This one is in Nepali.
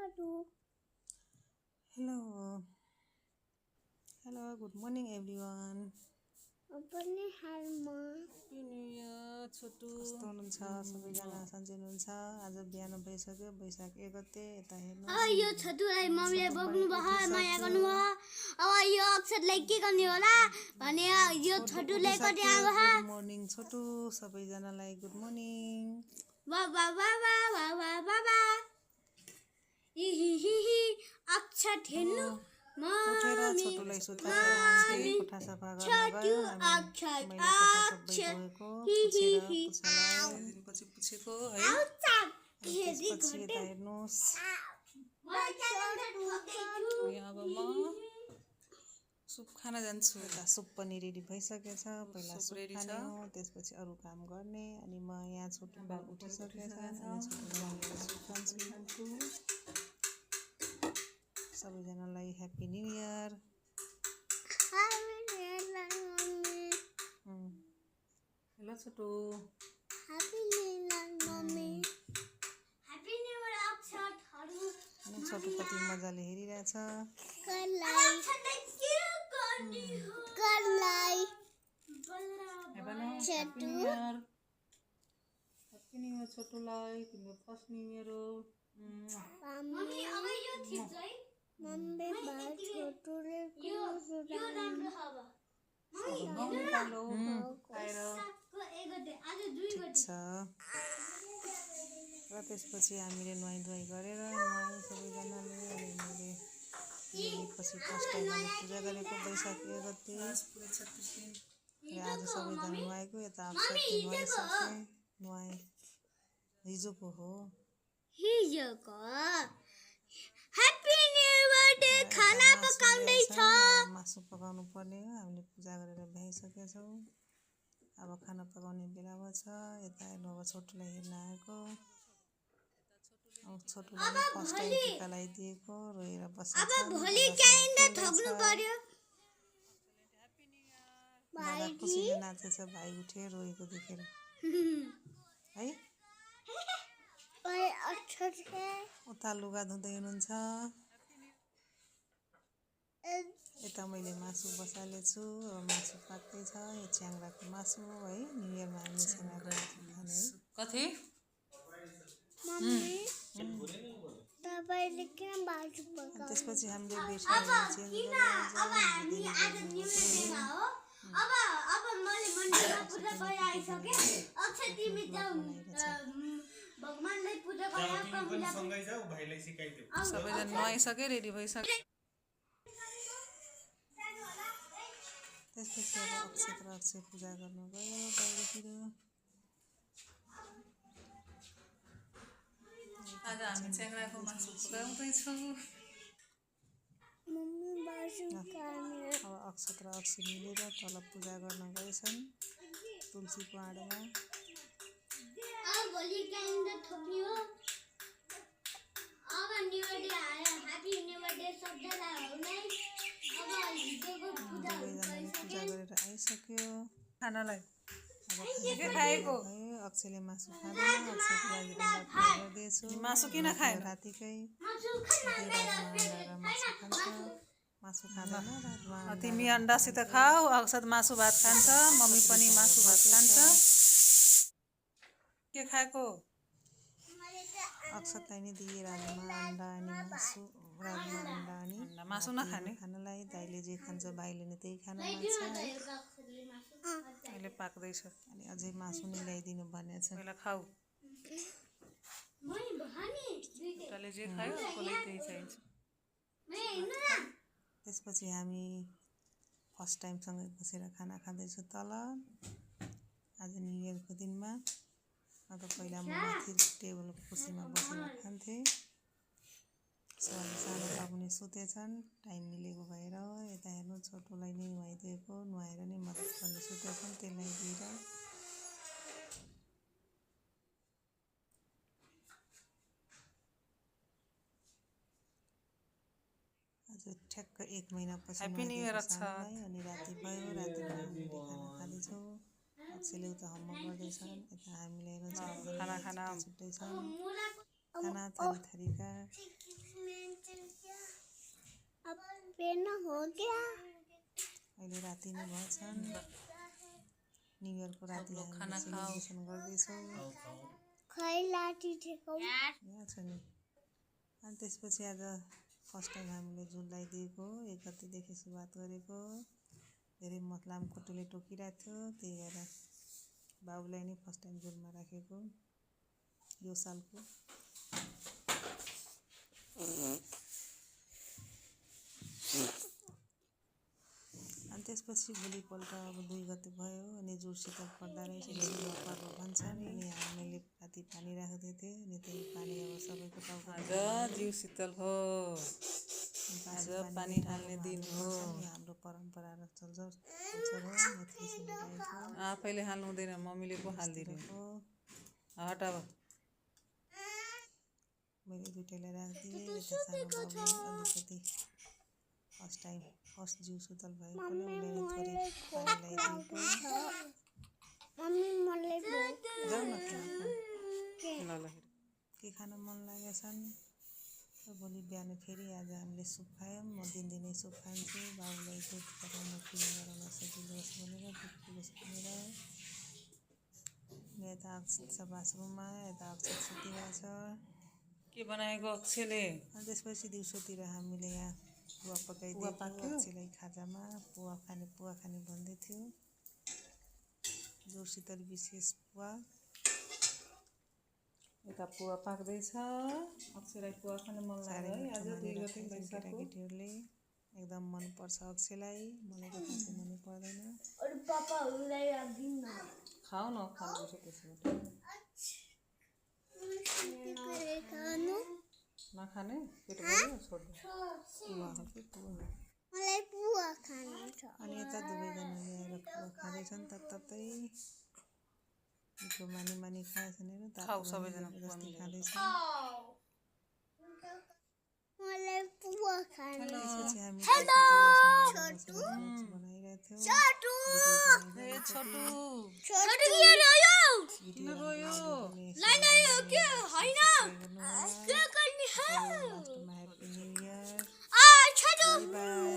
Hello. Hello, good morning everyone. Happy New Year. छोटु कस्तो हुनुहुन्छ सबैजना सन्चै हुनुहुन्छ आज बिहान भइसक्यो वैशाख 1 गते यता हेर्नु यो छोटुलाई मम्मीले बोक्नु भयो माया गर्नु भयो अब यो अक्षरलाई के गर्ने होला भने यो छोटुले कति आएको छ गुड मर्निङ छोटु सबैजनालाई गुड मर्निङ बाबा बाबा बाबा बाबा हि अक्षर हेर्नु उठेर छोटुलाई सुताएर कोठा सफा गर्न गयो मैले कोठा सबै धोएको पछि पुछेको है त्यसपछि यता हेर्नुहोस् अब म सुप खान जान्छु यता सुप पनि रेडी भइसकेछ पहिला सुप खाने हो त्यसपछि अरू काम गर्ने अनि म यहाँ छोटुमा उठिसकेछ अनि छोटुलाई सुप खान्छु सबैजनालाई happy new year hello Chhotu happy new year mummy happy new year अक्षरहरु अनि छोटु कति मजाले हेरिरहेछ ह्याप्पी न्यू इयर छोटुलाई तिम्रो फर्स्ट न्यू इयर हो मम्मी अब यो ठिक है मम्मी बाल छोटुले यो राम्रो छ र त्यसपछि हामीले नुहाइ गरेर नुहायौँ सबैजनाले अनि मैले पछि फर्स्ट टाइम मैले पूजा गरेको वैशाख 1 गते र आज सबैजना नुहाएको यता अक्षर नुहाइसके नुहाए हिजोको हो ह्याप्पी न्यू बर्थडे खाना पकाउँदै छ मासु पकाउनु पर्ने हो हामीले पूजा गरेर भ्याइसकेछौँ अब खाना पकाउने बेला छ यता हेर्नु अब छोटुलाई हेर्न आएको अब छोटुलाई फर्स्ट टाइम टिका लगाइदिएको रोएर बसेको अब भोलि क्यालेन्डर थप्नु पर्यो दादा खुसीले नाचेछ भाइ उठे रोएको देखेर है उता लुगा धुँदै हुनुहुन्छ यता मैले मासु बसालेछु अब मासु पाक्दैछ यो च्याङ्राको मासु हो है न्यु इयरमा हामीले च्याङ्राको मासु खाने है कति त्यसपछि हामीले बेसनहरू चेन्ज भगवानलाई पूजा सबैजना नुहाइसके रेडी भइसक्यो त्यसपछि अब अक्षय पूजा गर्नु गयो बाहिरतिर आज हामी च्याङ्राको मासु पकाउँदैछौँ अब अक्षत र अक्षय मिलेर तल पूजा गर्न गएछन् तुलसीको आडमा भोलि क्यालेन्डर थपियो अब न्यू इयर आयो ह्यापी न्यू इयर सबैलाई हो नै अब हिजोको पूजा गरेर आइसक्यो खानालाई अब खाएको अक्षयले मासु खाँदैन अक्षयको लागि अन्डा फ्राई गर्दैछु मासु किन खायो रातिकै मासु खाँदैन रातमा तिमी अन्डासित खाऊ अक्षत मासु भात खान्छ मम्मी पनि मासु भात खान्छ के खाएको अक्षतलाई नि दिए रातमा अन्डा अनि मासु रातमा अन्डा अनि मासु नखाने खानालाई दाइले जे खान्छ भाइले नि त्यही खाना माग्छ अहिले पाक्दैछ अनि अझै मासु नि ल्याइदिनु भनेको छ पहिला खाऊ उताले जे खायो उसलाई त्यही चाहिन्छ त्यसपछि हामी फर्स्ट टाइम सँगै बसेर खाना खाँदैछु तल आज न्यु इयरको दिनमा अब पहिला म माथि टेबलको कुर्सीमा बसेर खान्थेँ सानो बाबु नि सुतेछन् टाइम मिलेको भएर यता हेर्नु छोटुलाई नै नुहाइदिएको नुहाएर नै मद्दत गर्न सुतेछन् त्यसलाई दिएर आज ठ्याक्क 1 महिनापछि ह्याप्पी न्यु इयर अनि राति भयो रातिमा हामीले खाना खाँदैछौँ अक्षयले उता होमवर्क गर्दैछन् यता हामीले खाना छुट्टै छन् खाना थरी थरीका पेन हो गया अहिले राति नै भएछन् न्यु इयरको राति हामी सेलिब्रेसन गर्दैछौँ खै लाठी ठेकौ यहाँ छ नि अनि त्यसपछि आज फर्स्ट टाइम हामीले झुल लगाइदिएको 1 गतेदेखि सुरुवात गरेको धेरै लामखुट्टेले टोकिरहेको थियो त्यही भएर बाबुलाई नै फर्स्ट टाइम झुलमा राखेको यो सालको अनि त्यसपछि भोलिपल्ट अब 2 गते भयो अनि जुर शीतल पर्दा रहेछ पर्व भन्छन् अनि हामीले राति पानी राख्दै थियौँ अनि त्यही पानी अब सबैको टाउको आज जिउ शीतल हो आज पानी हाल्ने दिन हो हाम्रो परम्परा र कल्चर हो मैथिली समुदायको आफैले हाल्नु हुँदैन मम्मीले पो हाल्दिने हो हटाव मैले दुईटैलाई राखिदिएँ यता सानो बाबुले अलिकति फर्स्ट जिउ शीतल भएकोले उसले थोरै पानी लगाइदिएको मम्मी मलाई जाउँ न ल के खान मन लागेछन् भोलि बिहान फेरि आज हामीले सुप खायौँ म दिनदिनै सुप खान्छु बाबुलाई दुध पकाउन क्लिन गराउन सजिलो होस् भनेर दुध पिलोस् भनेर यता अक्षत छ बाथरुममा यता अक्षत सुतिरहेको छ के बनाएको अक्षयले अनि त्यसपछि दिउँसोतिर हामीले यहाँ पुवा पकाइदिएको अक्षयलाई खाजामा पुवा खाने भन्दै थियो जोर शीतल विशेष पुवा यता पुवा पाक्दैछ अक्षयलाई पुवा खान मन लाग्यो है आज 2 गते बैशाखको केटीहरूले एकदम मनपर्छ अक्षयलाई मलाई त खासै मनै पर्दैन अरु पापाहरूलाई राख्दिन न खाऊ न खानुपर्छ त्यसबाट नखाने पेट भर्यो छोड्नु मलाई पुवा खानु छ अनि यता दुवैजनाले आएर पुवा खाँदैछन् तत्तै मिठो मानी खाएछन् हेर खाऊ सबैजना जस्तै खाँदैछन् मलाई पुवा खानु त्यसपछि हामी बनाइरहेको थियौँ छोटु ए छोटु छोटु के रह्यो किन रोयो लाइन आयो के हैन के गर्ने ह्याप्पी न्यु इयर आ छोटु बाई